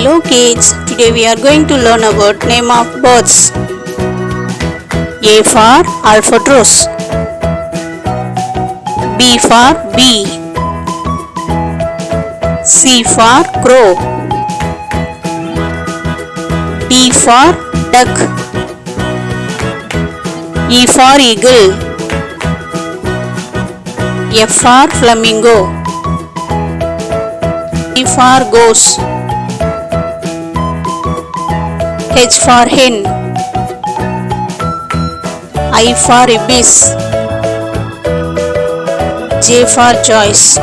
Hello kids, today we are going to learn about name of birds. A for Albatross, B for bee, C for crow, D for duck, E for eagle, F for flamingo, G for goose, H for hen, I for ibis, J for Joyce,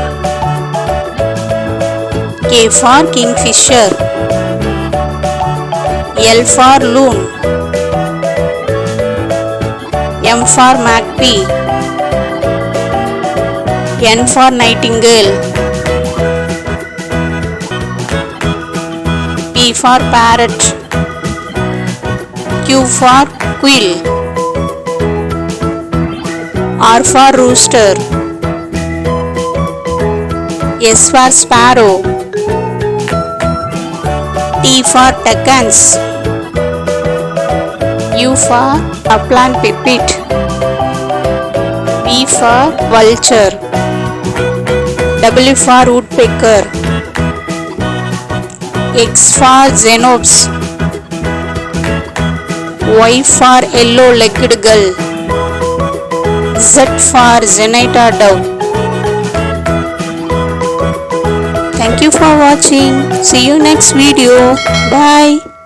K for kingfisher, L for loon, M for magpie, N for nightingale, P for parrot, Q for quill, R for rooster, S for sparrow, T for toucans, U for upland pipit, V for vulture, W for woodpecker, X for xenopes, Y for yellow-legged gull, Z for Zenithia dove. Thank you for watching. See you next video. Bye.